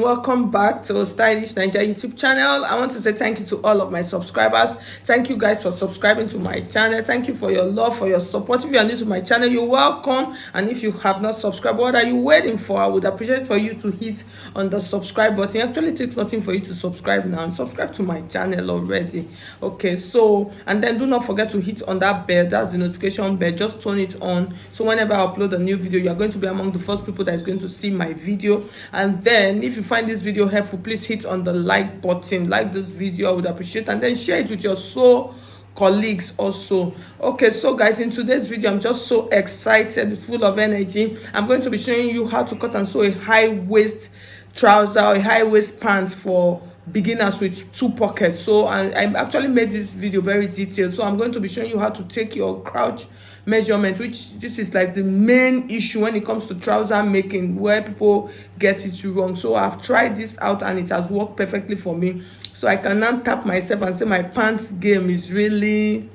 welcome back to Stylish Nigeria YouTube channel. I want to say thank you to all of my subscribers. Thank you guys for subscribing to my channel. Thank you for your love, for your support. If you are new to my channel, you're welcome. And if you have not subscribed, what are you waiting for? I would appreciate for you to hit on the subscribe button. It actually takes nothing for you to subscribe now and subscribe to my channel already. Okay, so and then do not forget to hit on that bell. That's the notification bell. Just turn it on. So whenever I upload a new video, you are going to be among the first people that is going to see my video. And then if you find this video helpful, please hit on the like button. Like this video, I would appreciate, and then share it with your colleagues also. Okay, so guys, in today's video I'm just so excited, full of energy. I'm going to be showing you how to cut and sew a high waist trouser or a high waist pant for beginners with two pockets. So I actually made this video very detailed, so I'm going to be showing you how to take your crouch measurement, which this is like the main issue when it comes to trouser making, where people get it wrong. So I've tried this out and it has worked perfectly for me, so I can now tap myself and say my pants game is really,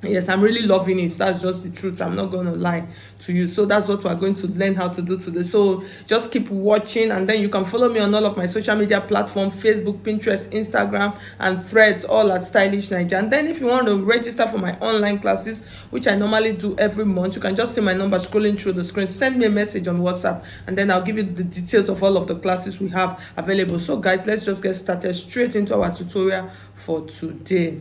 yes, I'm really loving it. That's just the truth. I'm not going to lie to you. So that's what we're going to learn how to do today. So just keep watching, and then you can follow me on all of my social media platforms: Facebook, Pinterest, Instagram, and Threads, all at Stylish Nigeria. And then if you want to register for my online classes, which I normally do every month, you can just see my number scrolling through the screen. Send me a message on WhatsApp, and then I'll give you the details of all of the classes we have available. So guys, let's just get started straight into our tutorial for today.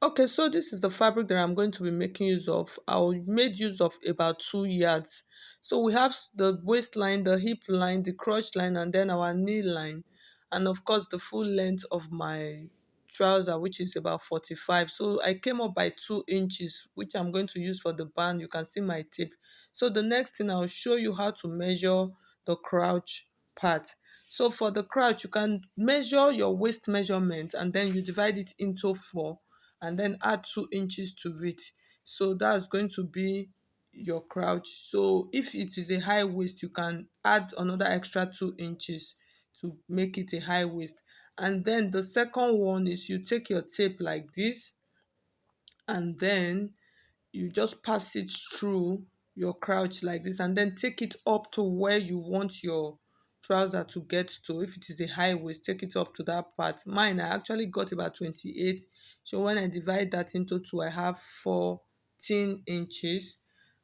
Okay, so this is the fabric that I'm going to be making use of. I made use of about 2 yards. So we have the waistline, the hip line, the crotch line, and then our knee line. And of course, the full length of my trouser, which is about 45. So I came up by 2 inches, which I'm going to use for the band. You can see my tape. So the next thing, I'll show you how to measure the crouch part. So for the crouch, you can measure your waist measurement and then you divide it into four and then add 2 inches to it. So that's going to be your crouch. So if it is a high waist, you can add another extra 2 inches to make it a high waist. And then the second one is you take your tape like this, and then you just pass it through your crouch like this, and then take it up to where you want your trouser to get to. If it is a high waist, take it up to that part. Mine, I actually got about 28. So when I divide that into two, I have 14 inches.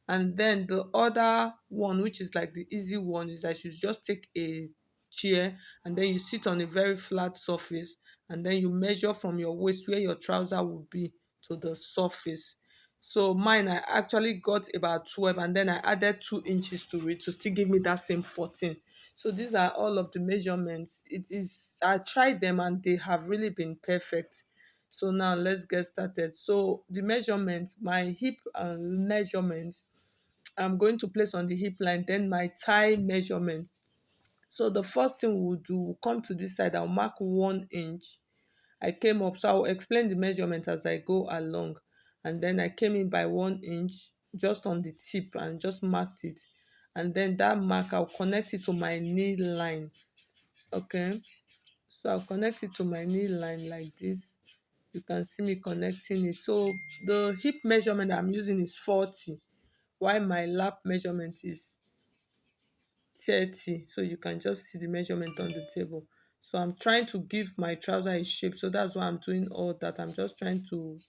And then the other one, which is like the easy one, is that you just take a chair and then you sit on a very flat surface, and then you measure from your waist where your trouser will be to the surface. So mine, I actually got about 12, and then I added 2 inches to it to still give me that same 14. So these are all of the measurements. It is, I tried them and they have really been perfect. So now let's get started. So the measurement, my hip measurement, I'm going to place on the hip line, then my thigh measurement. So the first thing we'll do, we'll come to this side, I'll mark 1 inch. I came up, so I'll explain the measurement as I go along. And then I came in by 1 inch just on the tip and just marked it. And then that mark, I'll connect it to my knee line. Okay, so I'll connect it to my knee line like this. You can see me connecting it. So the hip measurement I'm using is 40, while my lap measurement is 30. So you can just see the measurement on the table. So I'm trying to give my trouser a shape, so that's why I'm doing all that. I'm just trying to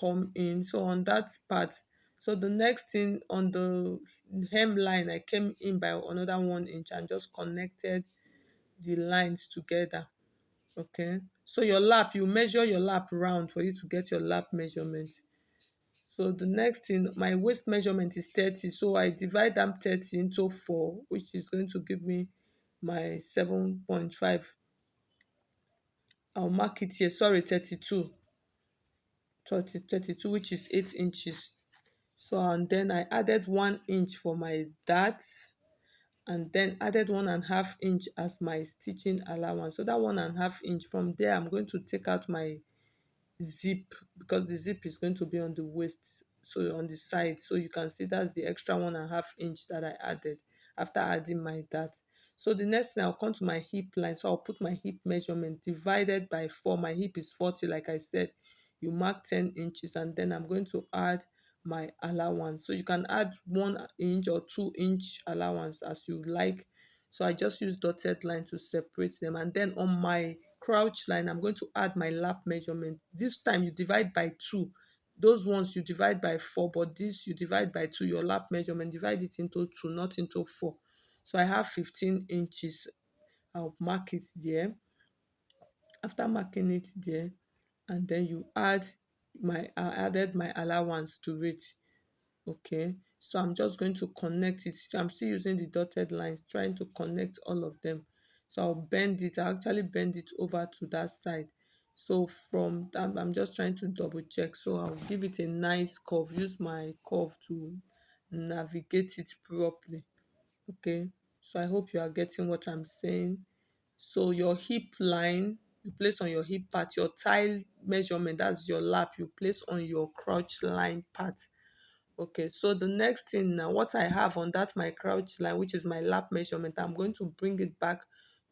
come in, so on that part. So the next thing, on the hem line, I came in by another 1 inch and just connected the lines together. Okay, so your lap, you measure your lap round for you to get your lap measurement. So the next thing, my waist measurement is 30. So I divide that 30 into 4, which is going to give me my 7.5. I'll mark it here. Sorry, 32. 32, which is 8 inches. So and then I added 1 inch for my darts, and then added 1.5 inch as my stitching allowance. So that 1.5 inch, from there I'm going to take out my zip, because the zip is going to be on the waist, so on the side. So you can see that's the extra 1.5 inch that I added after adding my dart. So the next thing, I'll come to my hip line. So I'll put my hip measurement divided by 4. My hip is 40, like I said. You mark 10 inches, and then I'm going to add my allowance. So you can add 1 inch or 2 inch allowance as you like So I just use dotted line to separate them. And then on my crouch line, I'm going to add my lap measurement. This time you divide by 2. Those ones you divide by 4, but this you divide by 2. Your lap measurement, divide it into 2, not into 4. So I have 15 inches. I'll mark it there. After marking it there, and then you add I added my allowance to it. Okay, so I'm just going to connect it. I'm still using the dotted lines, trying to connect all of them. So I'll bend it. I actually bend it over to that side. So from that, I'm just trying to double check. So I'll give it a nice curve. Use my curve to navigate it properly. Okay, so I hope you are getting what I'm saying. So your hip line, you place on your hip part. Your thigh measurement, that's your lap, you place on your crotch line part. Okay, so the next thing now, what I have on that my crouch line, which is my lap measurement, I'm going to bring it back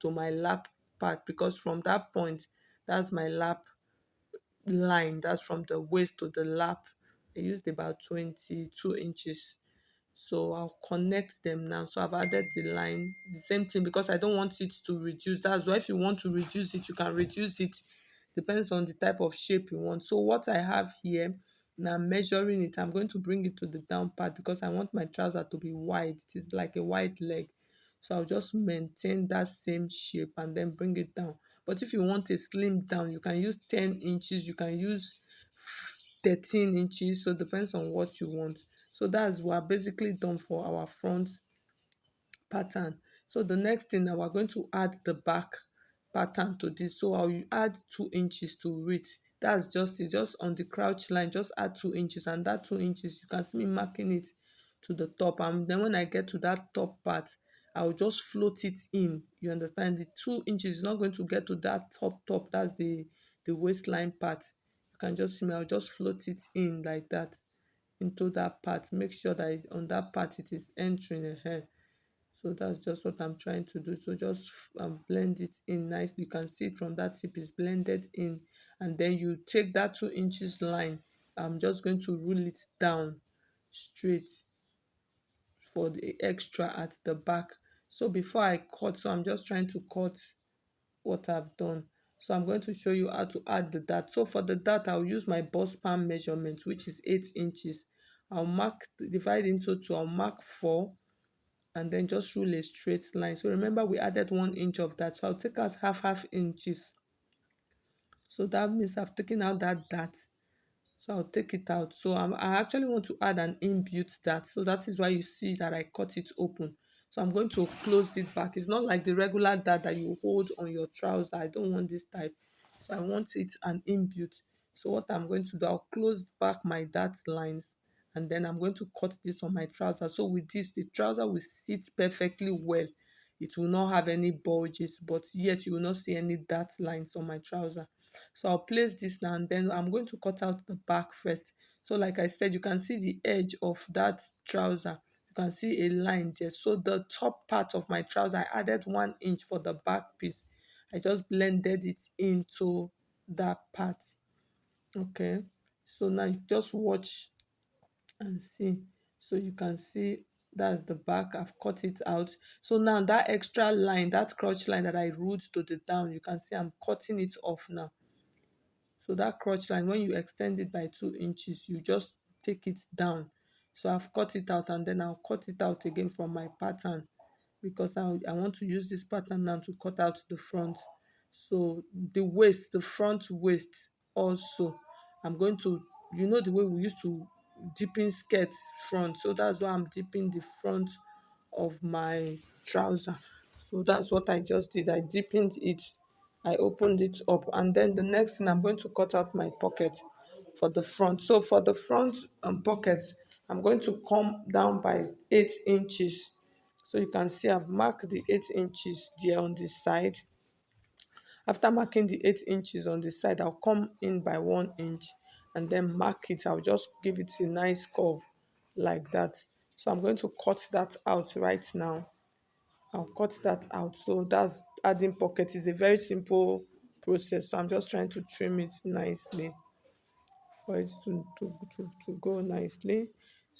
to my lap part, because from that point, that's my lap line. That's from the waist to the lap. I used about 22 inches. So I'll connect them now. So I've added the line, the same thing, because I don't want it to reduce. That's why if you want to reduce it, you can reduce it. Depends on the type of shape you want. So what I have here, now measuring it, I'm going to bring it to the down part, because I want my trouser to be wide. It is like a wide leg. So I'll just maintain that same shape and then bring it down. But if you want a slim down, you can use 10 inches, you can use 13 inches. So depends on what you want. So that's we're basically done for our front pattern. So the next thing now, we're going to add the back pattern to this. So I'll add 2 inches to it. That's just it. Just on the crouch line, just add 2 inches, and that 2 inches, you can see me marking it to the top. And then when I get to that top part, I'll just float it in. You understand? The 2 inches is not going to get to that top. That's the waistline part. You can just see me. I'll just float it in like that into that part. Make sure that on that part it is entering ahead. So that's just what I'm trying to do. So just blend it in nicely. You can see it from that tip is blended in, and then you take that 2 inches line. I'm just going to rule it down straight for the extra at the back. So before I cut, so I'm just trying to cut what I've done. So I'm going to show you how to add the dart. So for the dart, I'll use my bust pan measurement, which is 8 inches. I'll mark, divide into 2, I'll mark 4, and then just rule a straight line. So remember we added 1 inch of that. So I'll take out half inches. So that means I've taken out that dart. So I'll take it out. So I actually want to add an inbuilt dart. So that is why you see that I cut it open. So I'm going to close it back. It's not like the regular dart that you hold on your trouser. I don't want this type. So I want it an inbuilt. So what I'm going to do, I'll close back my dart lines, and then I'm going to cut this on my trouser. So with this, the trouser will sit perfectly well. It will not have any bulges, but yet you will not see any dart lines on my trouser. So I'll place this now, and then I'm going to cut out the back first. So like I said, you can see the edge of that trouser. You can see a line there. So the top part of my trouser, I added 1 inch for the back piece. I just blended it into that part. Okay. So now you just watch and see. So you can see that's the back. I've cut it out. So now that extra line, that crotch line that I ruled to the down, you can see I'm cutting it off now. So that crotch line, when you extend it by 2 inches, you just take it down. So I've cut it out, and then I'll cut it out again from my pattern, because I want to use this pattern now to cut out the front. So the waist, the front waist also, I'm going to, the way we used to deepen skirts front. So that's why I'm dipping the front of my trouser. So that's what I just did. I deepened it, I opened it up, and then the next thing, I'm going to cut out my pocket for the front. So for the front pocket, I'm going to come down by 8 inches. So you can see I've marked the 8 inches there on this side. After marking the 8 inches on the side, I'll come in by 1 inch and then mark it. I'll just give it a nice curve like that. So I'm going to cut that out right now. I'll cut that out. So that's adding pocket. Is a very simple process. So I'm just trying to trim it nicely for it to go nicely.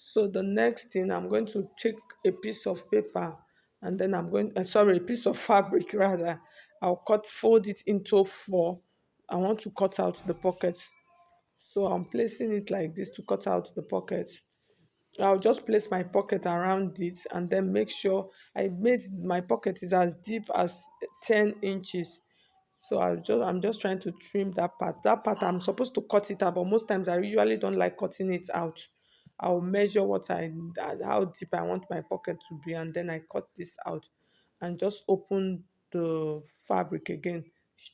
So the next thing, I'm going to take a piece of paper and then I'm going, sorry, a piece of fabric rather. I'll fold it into four. I want to cut out the pocket. So I'm placing it like this to cut out the pocket. I'll just place my pocket around it and then make sure I made my pocket is as deep as 10 inches. So I'm just trying to trim that part. That part I'm supposed to cut it out, but most times I usually don't like cutting it out. I'll measure how deep I want my pocket to be, and then I cut this out and just open the fabric again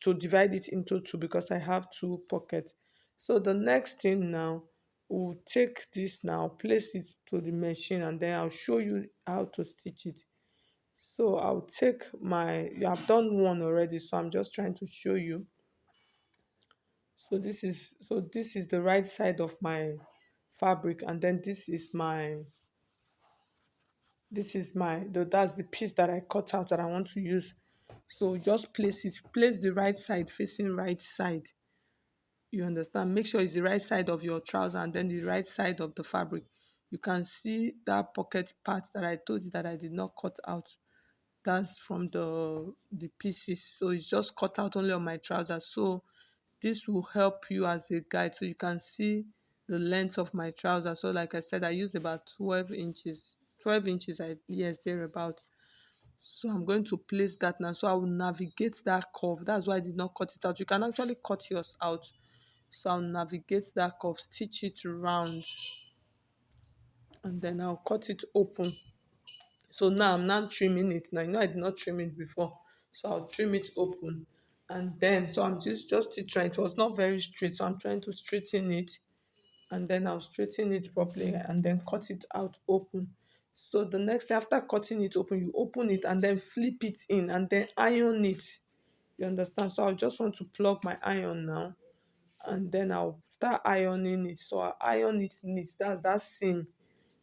to divide it into two because I have two pockets. So the next thing now, we'll take this now, place it to the machine, and then I'll show you how to stitch it. So I'll take I've done one already, so I'm just trying to show you. So this is the right side of my fabric, and then that's the piece that I cut out that I want to use. So just place the right side facing right side. You understand? Make sure it's the right side of your trouser and then the right side of the fabric. You can see that pocket part that I told you that I did not cut out. That's from the pieces, so it's just cut out only on my trousers. So this will help you as a guide so you can see the length of my trousers. So like I said, I used about 12 inches. 12 inches, yes, thereabout. So I'm going to place that now, so I will navigate that curve. That's why I did not cut it out. You can actually cut yours out. So I'll navigate that curve, stitch it round, and then I'll cut it open. So now I'm not trimming it. Now, I did not trim it before. So I'll trim it open. And then, so I'm just still trying. It was not very straight. So I'm trying to straighten it. And then I'll straighten it properly and then cut it out open. So the next, after cutting it open, you open it and then flip it in and then iron it. You understand? So I just want to plug my iron now. And then I'll start ironing it. So I iron it neat. That's that seam,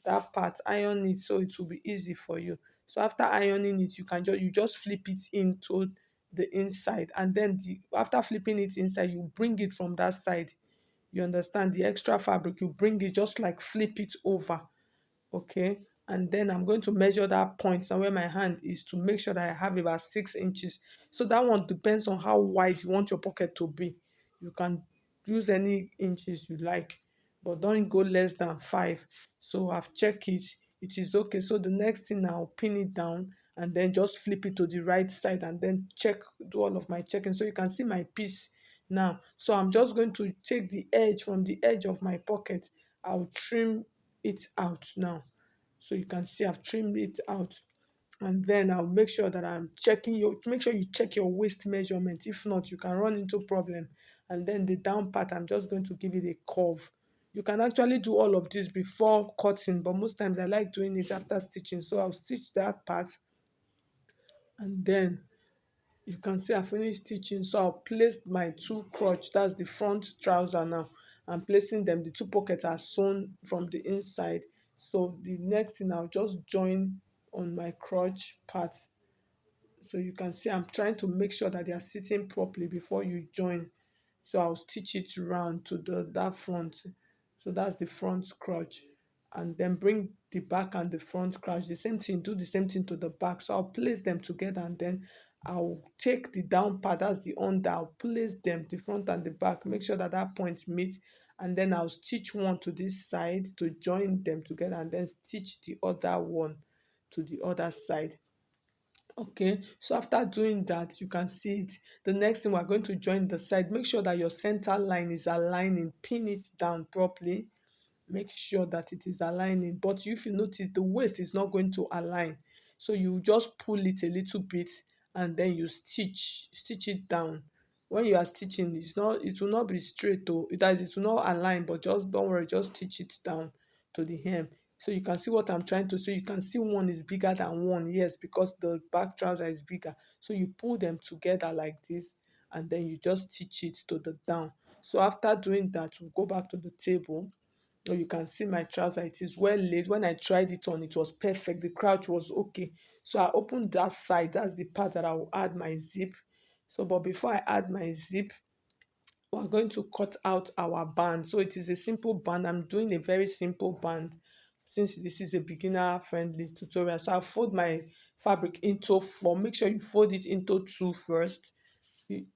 that part, iron it so it will be easy for you. So after ironing it, you just flip it into the inside, and then after flipping it inside, you bring it from that side. You understand? The extra fabric, you bring it, just like flip it over. Okay, and then I'm going to measure that point now where my hand is to make sure that I have about 6 inches. So that one depends on how wide you want your pocket to be. You can use any inches you like, but don't go less than 5. So I've checked it, it is okay. So the next thing, I'll pin it down and then just flip it to the right side and then do all of my checking so you can see my piece now. So I'm just going to take the edge from the edge of my pocket. I'll trim it out now. So you can see I've trimmed it out. And then I'll make sure that make sure you check your waist measurement. If not, you can run into problem. And then the down part, I'm just going to give it a curve. You can actually do all of this before cutting, but most times I like doing it after stitching. So I'll stitch that part, and then you can see I finished stitching. So I'll place my two crotch, that's the front trouser now. I'm placing them, the two pockets are sewn from the inside. So the next thing, I'll just join on my crotch part. So you can see I'm trying to make sure that they are sitting properly before you join. So I'll stitch it round to that front. So that's the front crotch, and then bring the back and the front crotch the same thing, do the same thing to the back. So I'll place them together, and then I'll take the down part, that's the under, I'll place them, the front and the back, make sure that that point meet, and then I'll stitch one to this side to join them together, and then stitch the other one to the other side. Okay, so after doing that, you can see it. The next thing, we're going to join the side. Make sure that your center line is aligning, pin it down properly, make sure that it is aligning. But if you notice, the waist is not going to align, so you just pull it a little bit and then you stitch it down. When you are stitching, it will not be straight, though it will not align, but just don't worry, just stitch it down to the hem. So you can see what I'm trying to say. You can see one is bigger than one, yes, because the back trouser is bigger. So you pull them together like this, and then you just stitch it to the down. So after doing that, we'll go back to the table. So you can see my trouser, it is well laid. When I tried it on, it was perfect. The crouch was okay. So I opened that side. That's the part that I will add my zip. So, but before I add my zip, we're going to cut out our band. So it is a simple band. I'm doing a very simple band. since this is a beginner friendly tutorial. So I'll fold my fabric into four. Make sure you fold it into two first,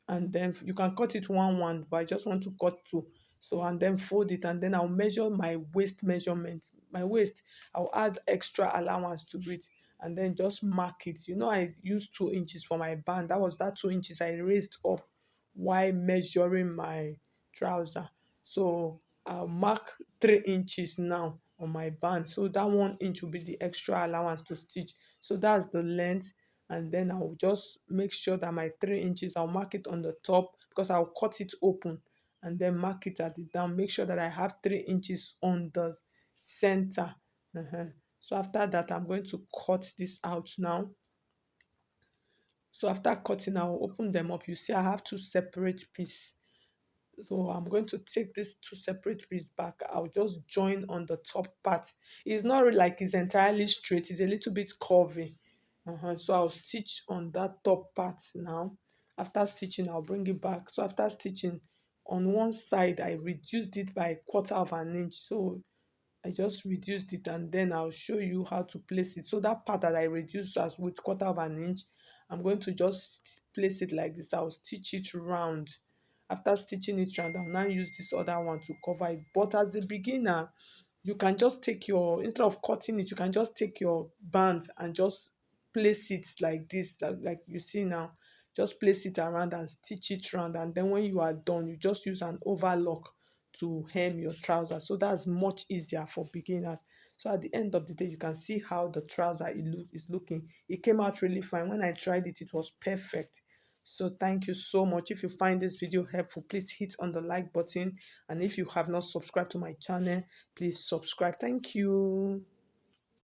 and then you can cut it one, but I just want to cut two. So and then fold it, and then I'll measure my waist measurement. My waist, I'll add extra allowance to it, and then just mark it. I used 2 inches for my band. That was that 2 inches I raised up while measuring my trouser. So I'll mark 3 inches now on my band. So that 1 inch will be the extra allowance to stitch. So that's the length. And then I'll just make sure that my 3 inches, I'll mark it on the top because I'll cut it open and then mark it at the down. Make sure that I have 3 inches on the center. Uh-huh. So after that, I'm going to cut this out now. So after cutting, I'll open them up. You see, I have two separate pieces. So I'm going to take this two separate pieces back. I'll just join on the top part. It's not really like it's entirely straight. It's a little bit curvy. So I'll stitch on that top part now. After stitching, I'll bring it back. So after stitching, on one side, I reduced it by 1/4 inch. So I just reduced it, and then I'll show you how to place it. So that part that I reduced as with 1/4 inch, I'm going to just place it like this. I'll stitch it round. After stitching it round, I'll now use this other one to cover it. But as a beginner, you can just take instead of cutting it, you can just take your band and just place it like this, like you see now. Just place it around and stitch it round, and then when you are done, you just use an overlock to hem your trouser. So that's much easier for beginners. So at the end of the day, you can see how the trouser is looking. It came out really fine. When I tried it, it was perfect. So thank you so much. If you find this video helpful, please hit on the like button, and if you have not subscribed to my channel, please subscribe. Thank you.